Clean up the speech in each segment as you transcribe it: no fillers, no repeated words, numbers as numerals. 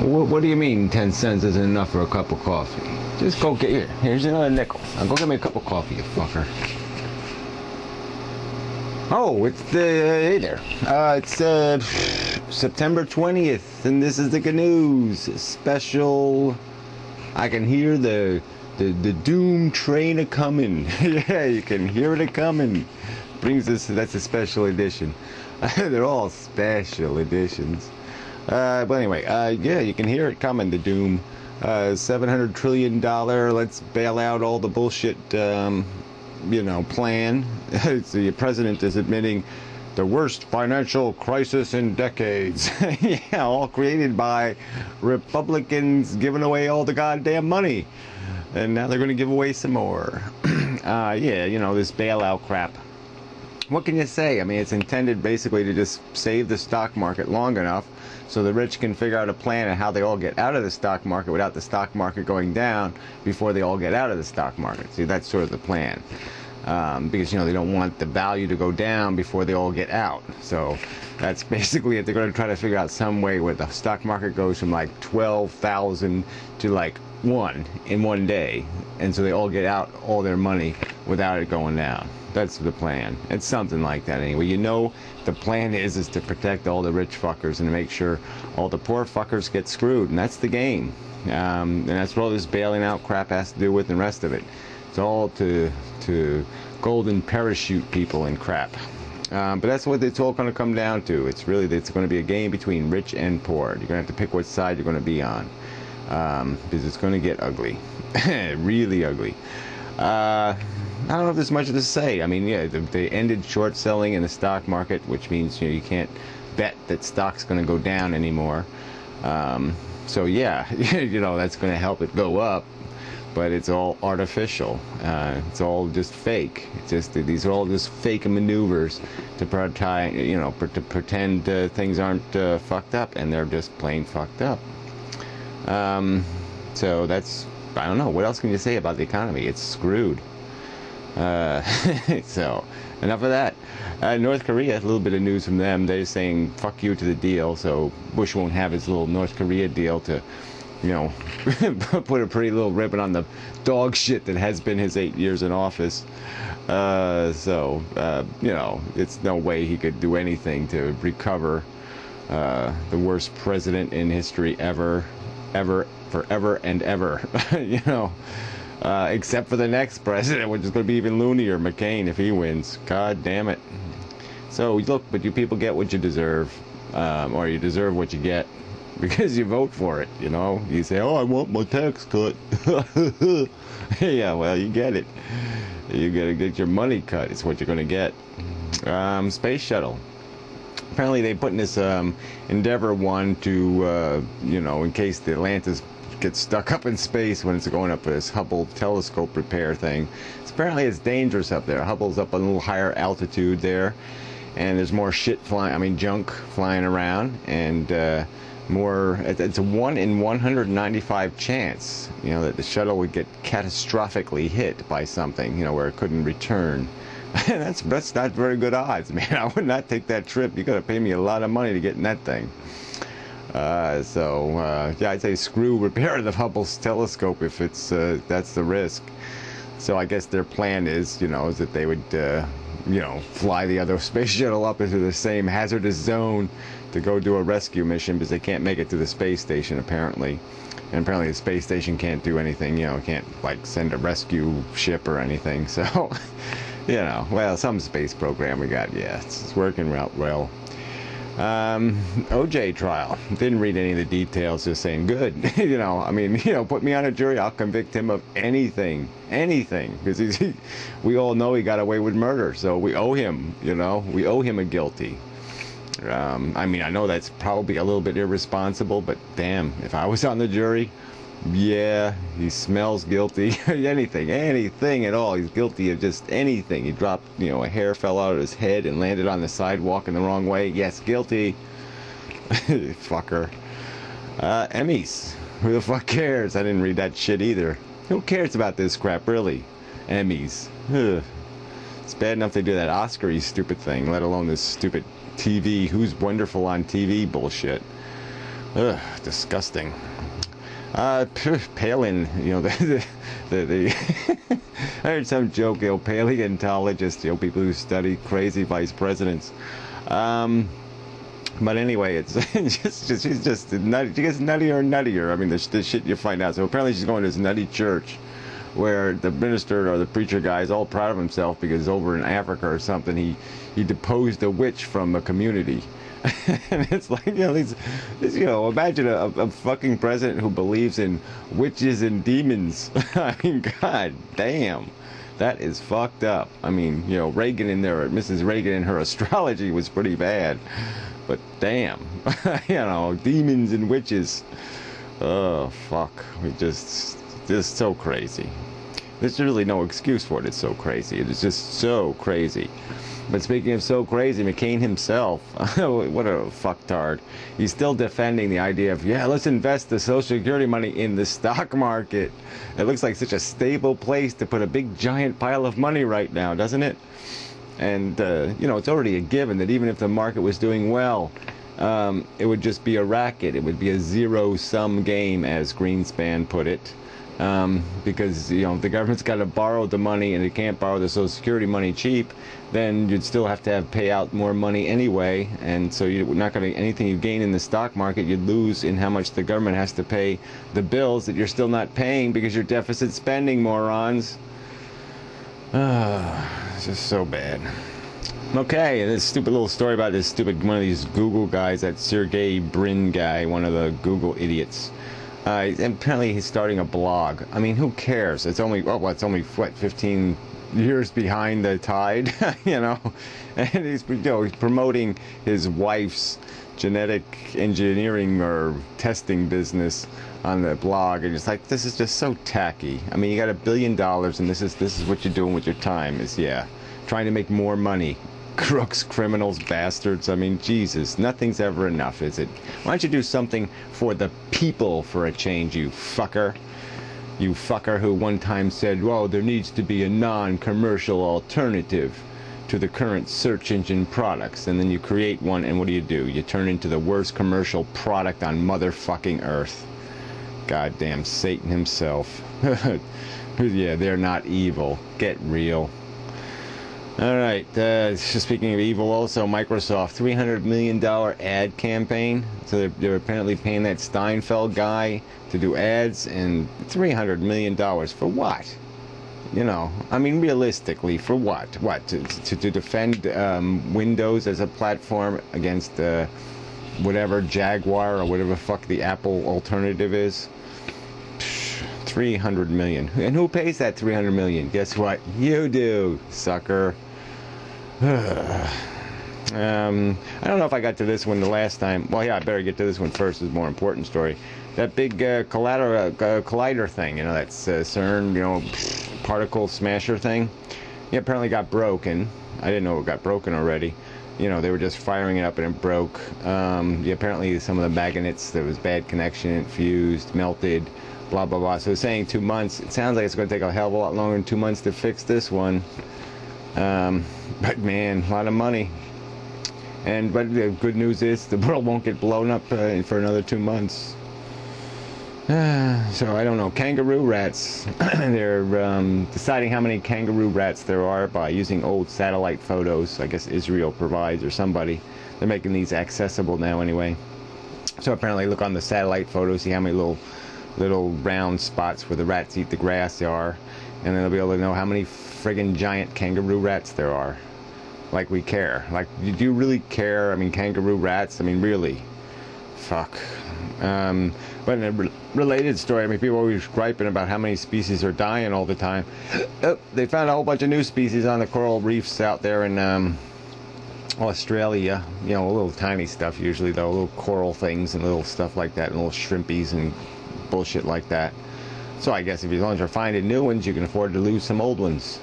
What do you mean 10 cents isn't enough for a cup of coffee? Just go get here. Here's another nickel. Now go get me a cup of coffee, you fucker. Oh, it's the hey there. It's September 20th, and this is the GaNooze special. I can hear the doom train a coming. Yeah, you can hear it a coming. Brings us. That's a special edition. They're all special editions. But anyway, yeah, you can hear it coming. The doom. $700 trillion. Let's bail out all the bullshit. Plan. The president is admitting the worst financial crisis in decades. Yeah, all created by Republicans giving away all the goddamn money. And now they're going to give away some more. Yeah, this bailout crap. What can you say? I mean, it's intended basically to just save the stock market long enough so the rich can figure out a plan on how they all get out of the stock market without the stock market going down before they all get out of the stock market. See, that's sort of the plan. Because, they don't want the value to go down before they all get out. So that's basically it. They're going to try to figure out some way where the stock market goes from like 12,000 to like 1 in one day. And so they all get out all their money without it going down. That's the plan. It's something like that anyway. The plan is to protect all the rich fuckers and to make sure all the poor fuckers get screwed. And that's the game. And that's what all this bailing out crap has to do with and the rest of it. It's all to golden parachute people and crap. But that's what it's all going to come down to. It's going to be a game between rich and poor. You're going to have to pick which side you're going to be on. Because it's going to get ugly. Really ugly. I don't know if there's much to say. I mean, yeah, they ended short selling in the stock market, which means you can't bet that stock's going to go down anymore. So yeah, that's going to help it go up, but it's all artificial. It's all just fake. These are all just fake maneuvers to pretend things aren't fucked up, and they're just plain fucked up. So I don't know. What else can you say about the economy? It's screwed. So enough of that. North Korea, a little bit of news from them. They're saying fuck you to the deal, so Bush won't have his little North Korea deal to put a pretty little ribbon on the dog shit that has been his 8 years in office. It's no way he could do anything to recover the worst president in history ever, forever and ever. Except for the next president, which is going to be even loonier, McCain, if he wins. God damn it. So, look, but you people get what you deserve. Or you deserve what you get. Because you vote for it, You say, oh, I want my tax cut. Yeah, well, you get it. You got to get your money cut. It's what you're going to get. Space shuttle. Apparently they put in this Endeavour one to, in case the Atlantis gets stuck up in space when it's going up for this Hubble telescope repair thing. Apparently it's dangerous up there. Hubble's up a little higher altitude there, and there's more junk flying around, and it's a 1 in 195 chance, that the shuttle would get catastrophically hit by something, where it couldn't return. That's not very good odds, man. I would not take that trip. You gotta pay me a lot of money to get in that thing. Yeah, I'd say screw repair the Hubble's telescope if that's the risk. So I guess their plan is that they would, fly the other space shuttle up into the same hazardous zone to go do a rescue mission, because they can't make it to the space station apparently. And apparently the space station can't do anything, can't send a rescue ship or anything. So, well, some space program we got, yeah, it's working out well. OJ trial. Didn't read any of the details, just saying good. Put me on a jury, I'll convict him of anything, because we all know he got away with murder, so we owe him, we owe him a guilty. I know that's probably a little bit irresponsible, but damn, if I was on the jury, yeah, he smells guilty. anything at all. He's guilty of just anything. He dropped, a hair fell out of his head and landed on the sidewalk in the wrong way. Yes, guilty. Fucker. Emmys. Who the fuck cares? I didn't read that shit either. Who cares about this crap, really? Emmys. Ugh. It's bad enough they do that Oscar-y stupid thing, let alone this stupid TV, who's wonderful on TV bullshit. Ugh, disgusting. Palin, you know, I heard some joke, you know, paleontologists, you know, people who study crazy vice presidents. But anyway, it's she's just nutty. She gets nuttier and nuttier. I mean, the shit you find out. So apparently she's going to this nutty church where the minister or the preacher guy is all proud of himself because over in Africa or something, he deposed a witch from a community. And it's like, you know, you know, imagine a fucking president who believes in witches and demons. I mean, god damn, that is fucked up. I mean, you know, Reagan in there, Mrs. Reagan in her astrology was pretty bad, but damn, you know, demons and witches. Oh fuck, we just so crazy. There's really no excuse for it. It's so crazy. It is just so crazy. But speaking of so crazy, McCain himself, what a fucktard. He's still defending the idea of, yeah, let's invest the Social Security money in the stock market. It looks like such a stable place to put a big giant pile of money right now, doesn't it? And, you know, it's already a given that even if the market was doing well, it would just be a racket. It would be a zero-sum game, as Greenspan put it. Because, you know, the government's got to borrow the money and it can't borrow the Social Security money cheap, then you'd still have to pay out more money anyway, and so you're not going to, anything you gain in the stock market, you'd lose in how much the government has to pay the bills that you're still not paying because you're deficit spending, morons. It's just so bad. Okay, this stupid little story about this stupid, one of these Google guys, that Sergey Brin guy, one of the Google idiots. Apparently he's starting a blog. I mean, who cares? It's only, oh, well, it's only, what, 15 years behind the tide, you know? And he's, you know, he's promoting his wife's genetic engineering or testing business on the blog, and it's like, this is just so tacky. I mean, you got $1 billion, and this is what you're doing with your time, is, yeah, trying to make more money. Crooks, criminals, bastards. I mean, Jesus, nothing's ever enough, is it? Why don't you do something for the people for a change, you fucker? You fucker who one time said, well, there needs to be a non-commercial alternative to the current search engine products. And then you create one, and what do? You turn into the worst commercial product on motherfucking earth. Goddamn Satan himself. Yeah, they're not evil. Get real. Alright, speaking of evil, also Microsoft, $300 million ad campaign. So they're apparently paying that Steinfeld guy to do ads, and $300 million for what? You know, I mean, realistically, for what? What, to defend Windows as a platform against whatever Jaguar or whatever the fuck the Apple alternative is? 300 million. And who pays that 300 million? Guess what? You do, sucker. I don't know if I got to this one the last time. Well, yeah, I better get to this one first. It's a more important story. That big collider thing, you know, that's CERN, you know, particle smasher thing. Yeah, apparently got broken. I didn't know it got broken already. You know, they were just firing it up and it broke. Yeah, apparently some of the magnets, there was bad connection, it fused, melted, blah, blah, blah. So it's saying 2 months. It sounds like it's going to take a hell of a lot longer than 2 months to fix this one. But man, a lot of money. But the good news is the world won't get blown up for another 2 months. So I don't know. Kangaroo rats. They're deciding how many kangaroo rats there are by using old satellite photos. I guess Israel provides, or somebody. They're making these accessible now anyway. So apparently look on the satellite photos, see how many little round spots where the rats eat the grass are, and then they'll be able to know how many friggin' giant kangaroo rats there are. Like we care. Like, do you really care? I mean, kangaroo rats? I mean, really? Fuck. But in a related story, I mean, people are always griping about how many species are dying all the time. Oh, they found a whole bunch of new species on the coral reefs out there in Australia. You know, little tiny stuff usually, though. Little coral things and little stuff like that, and little shrimpies and bullshit like that. So I guess if as long as you're finding new ones, you can afford to lose some old ones.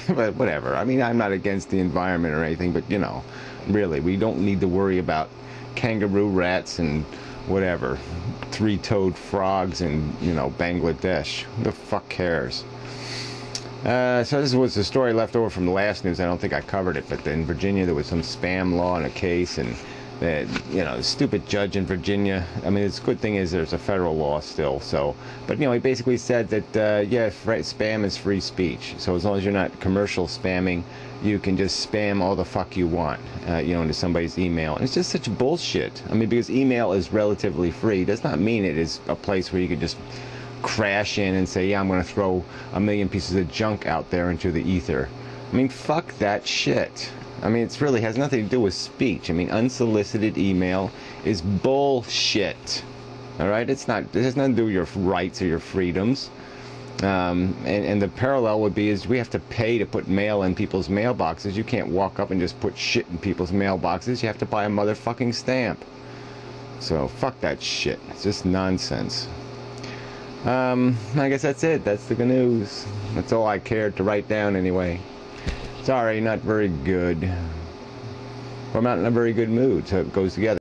But whatever. I mean, I'm not against the environment or anything, but, you know, really, we don't need to worry about kangaroo rats and whatever, three-toed frogs in, you know, Bangladesh. Who the fuck cares? So this was the story left over from the last news. I don't think I covered it, but in Virginia there was some spam law in a case, and You know, stupid judge in Virginia. I mean, the good thing is there's a federal law still. So, but you know, he basically said that yeah, spam is free speech. So as long as you're not commercial spamming, you can just spam all the fuck you want, you know, into somebody's email. And it's just such bullshit. I mean, because email is relatively free does not mean it is a place where you could just crash in and say, yeah, I'm going to throw a million pieces of junk out there into the ether. I mean, fuck that shit. I mean, it really has nothing to do with speech. I mean, unsolicited email is bullshit. All right? It has nothing to do with your rights or your freedoms. And the parallel would be is we have to pay to put mail in people's mailboxes. You can't walk up and just put shit in people's mailboxes. You have to buy a motherfucking stamp. So, fuck that shit. It's just nonsense. I guess that's it. That's the GaNooze. That's all I cared to write down anyway. Sorry, not very good. Or I'm not in a very good mood, so it goes together.